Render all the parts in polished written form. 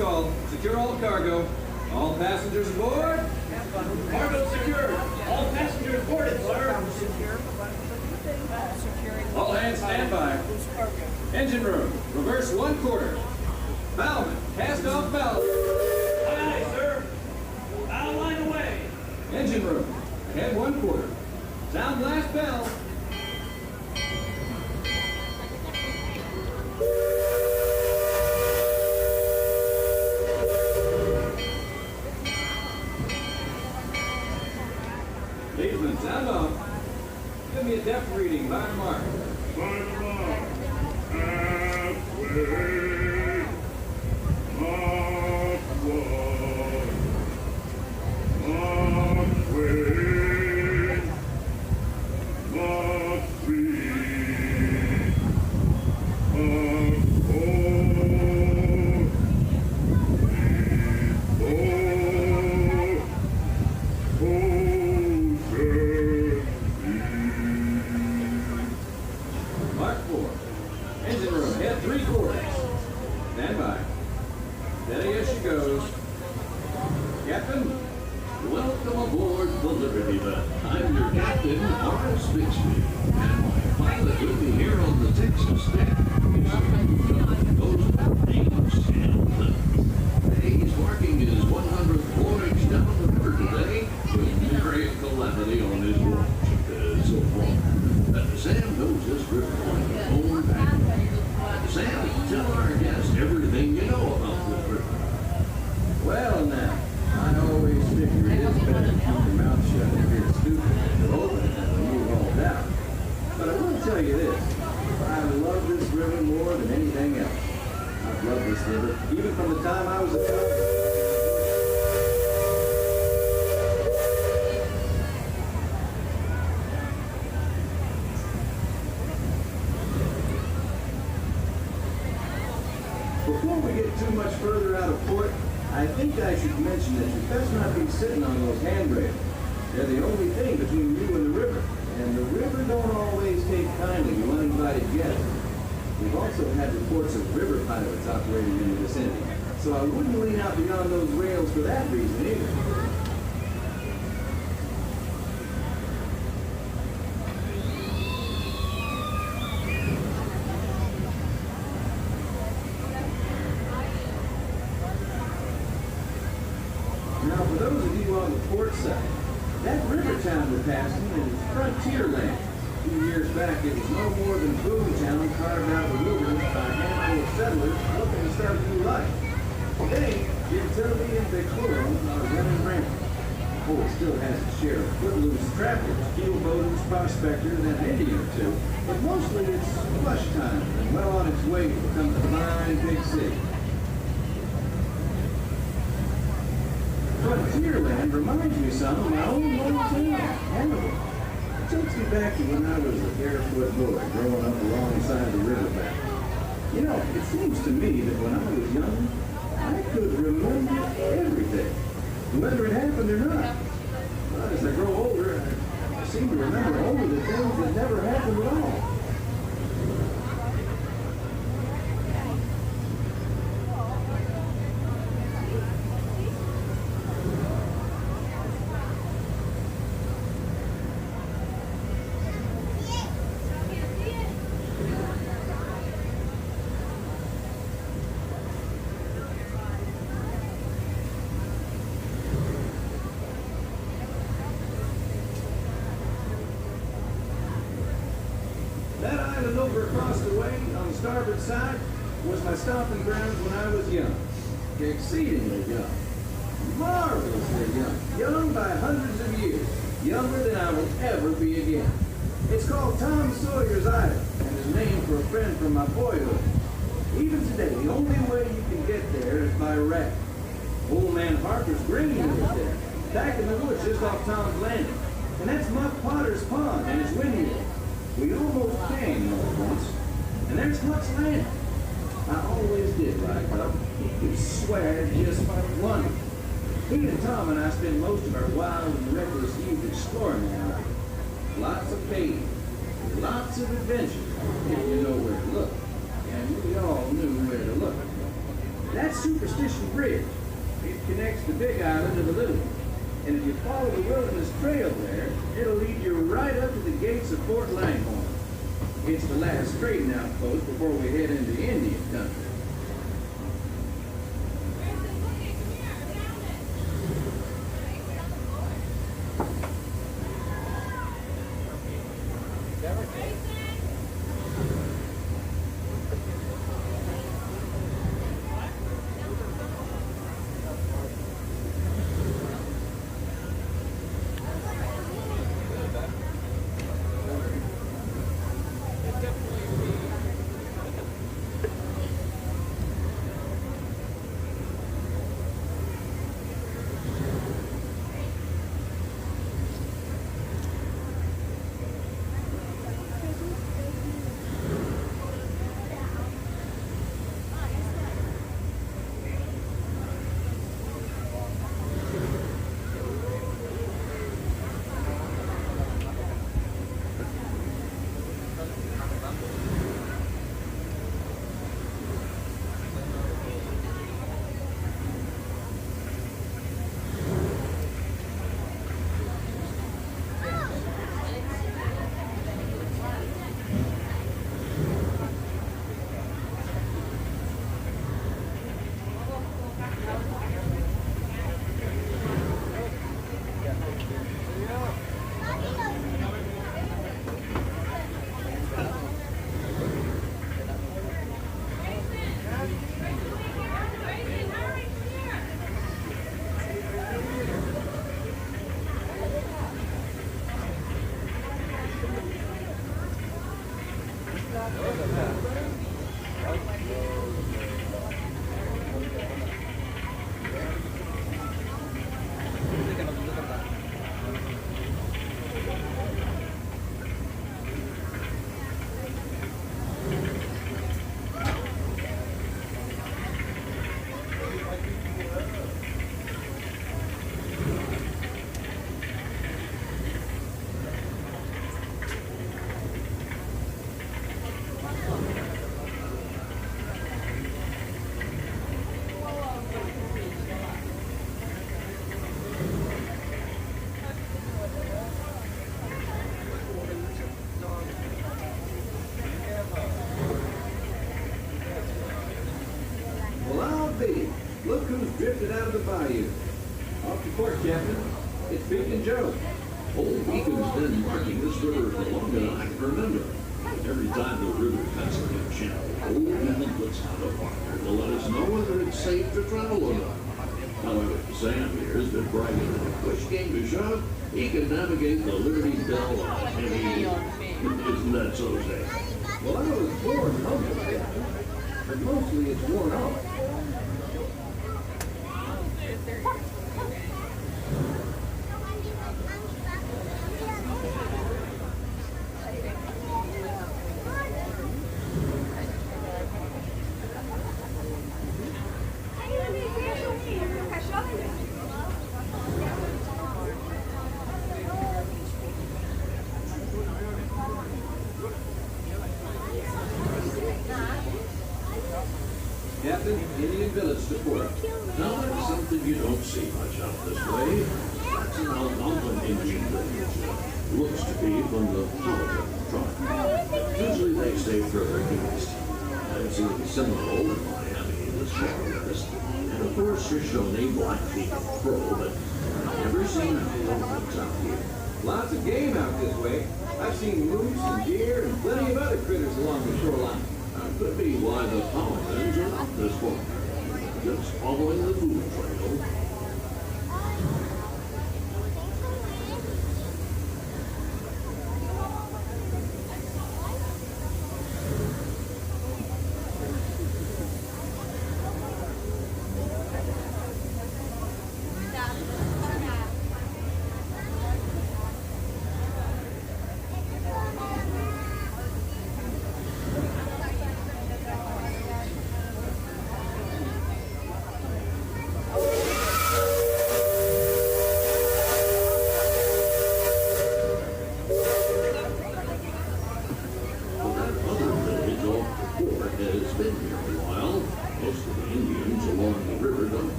call. Secure all cargo. All passengers aboard. Cargo secured. All passengers boarded, sir. All hands stand by. Engine room, reverse 1/4. Bowman, cast off bow. Aye, sir. Bow line away. Engine room, ahead 1/4. Sound blast bell. Leadsman, sound off. Give me a depth reading by mark. By the mark. Halfway. Mark 1. Mark 2. Mark 3. Mark 4. Mark 4. Engine room, head 3/4. Stand by. Steady as she goes. Captain, Welcome aboard the Liberty Belle. I'm your captain, Horace Bixby, and my pilot with me here on the Texas deck is those names. Hey, he's marking his 100th voyage down the river today with great calamity on his watch so far. Sam knows this river like his own back. Sam, tell our guests everything you know about this river. well now, I always figure it is better to keep your mouth shut and get stupid and open than to move all down. But I will tell you this, I love this river more than anything else. I've loved this river, even from the time I was a child. Before we get too much further out of port, I think I should mention that you best not be sitting on those handrails. They're the only thing between you and the river, and the river don't always take kindly to uninvited guests. We've also had reports of river pirates operating in the vicinity, so I wouldn't lean out beyond those rails for that reason either. Now, for those of you on the port side, that river town we're passing is frontier land. A few years back, it was no more than boomtown carved out of the wilderness by a handful of settlers looking to start a new life. Today, Gentility and Decorum are running rampant. Oh, it still has its share of footloose trappers, keelboaters, prospectors, and an Indian or two, but mostly it's flush time and well on its way to become a fine big city. Frontierland reminds me some of my own hometown, Hannibal. It takes me back to when I was a barefoot boy growing up alongside the riverbank. You know, it seems to me that when I was young, I could remember everything, whether it happened or not. But as I grow older, I seem to remember only the things that never happened at all. That island over across the way on the starboard side was my stomping grounds when I was young. Exceedingly young. Marvelously young. Young by hundreds of years. Younger than I will ever be again. It's called Tom Sawyer's Island and is named for a friend from my boyhood. Even today, the only way you can get there is by raft. Old man Harper's Green lives there, back in the woods just off Tom's Landing. And that's Muck Potter's Pond and his windmill. We almost came there once, and there's Muck's Landing. I always did like Muck. He could swear just wonderful. He and Tom and I spent most of our wild and reckless youth exploring the island. Lots of caves, lots of adventures, if you know where to look. And we all knew where to look. That's Superstition Bridge. It connects the Big Island to the Little one. And if you follow the Wilderness Trail there, it'll lead you right up to the gates of Fort Langhorne. It's the last trading outpost before we head into Indian country. Look who's drifted out of the bayou. Off the port, Captain. It's Beacon Joe. Old Beacon's been marking this river for longer than I can remember. Every time the river cuts a new channel, Old Beacon puts out a marker to let us know whether it's safe to travel or not. However, Sam here has been bragging that which game to shove, he can navigate the Liberty Belle on any... Isn't that so, Sam? Well, I was born humble, Captain. But mostly it's worn off. Captain, Indian Village to port. Now that's something you don't see much out this way. That's an Algonquin Indian village. Looks to be from the Floridian tribe. Usually they stay further east. I've seen Seminole in Miami in the shortest. And of course Shoshone, Blackfeet, and Crow, but I've never seen Algonquins out here. Lots of game out this way. I've seen moose and deer and plenty of other critters along the shoreline. Could be why the Paladins are out this far. Just following the food trail.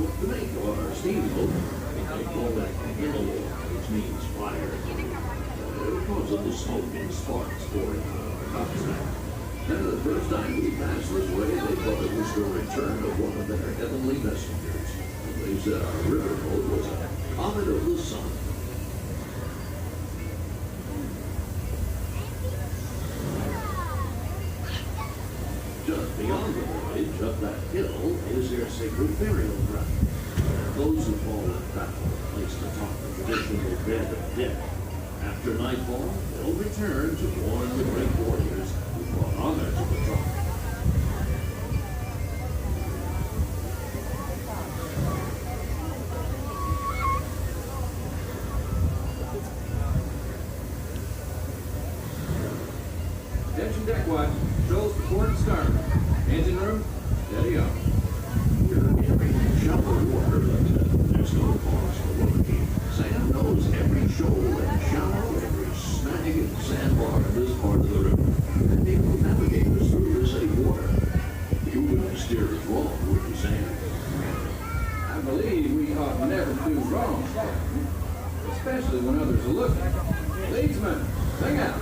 to make our steamboat, they call that animal, which means fire. Because of the smoke and sparks pouring out of the outside. And the first time we passed this way, they thought it was the return of one of their heavenly messengers. And they said our riverboat was a comet of the sun. Just beyond the village, up that hill, is their sacred burial ground. Those who fall in battle are placed atop the traditional bed of death. After nightfall, they'll return to mourn the great warriors who brought honor to the tribe. Attention deck watch. Controls to port and starboard. Engine room, steady on. You're in shallow water, but there's no cause for worry. Sam knows every shoal and shallow, every snag and sandbar in this part of the river, and he will navigate us through the safe water. You wouldn't steer us wrong, would you, Sam? I believe we ought never do wrong, Captain. Especially when others are looking. Leadsman, sing out.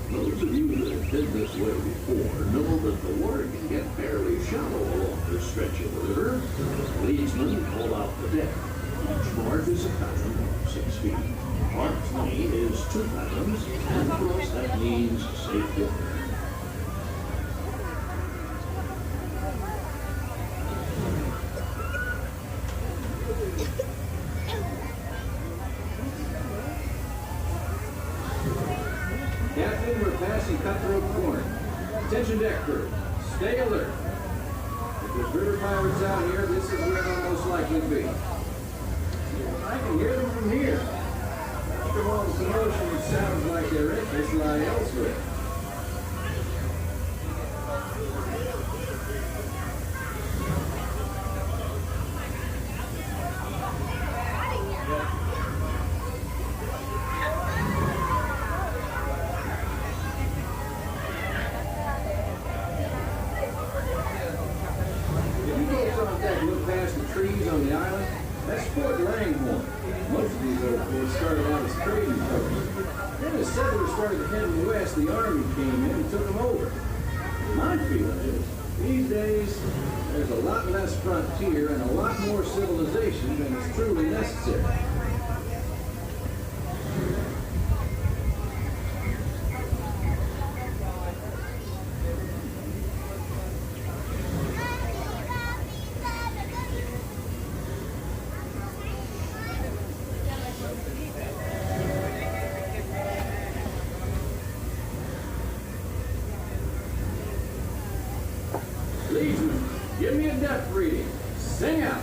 Those of you that have been this way before know that the water can get fairly shallow along this stretch of the river. Leadsmen pull out the deck. Each mark is a fathom, 6 feet. Mark 20 is 2 fathoms, and for us that means safe water. Captain, we're passing Cutthroat Corner. Attention deck crew, stay alert. If there's river pirates out here, this is where they'll most likely be. I can hear them from here. After all the commotion, it sounds like their interests lie elsewhere. Trees on the island, that's Fort Langhorne. Most of these old forts started out as trading posts. Then as settlers started heading west, the army came in and took them over. My feeling is, these days, there's a lot less frontier and a lot more civilization than is truly necessary. Leadsman, give me a depth reading. Sing out.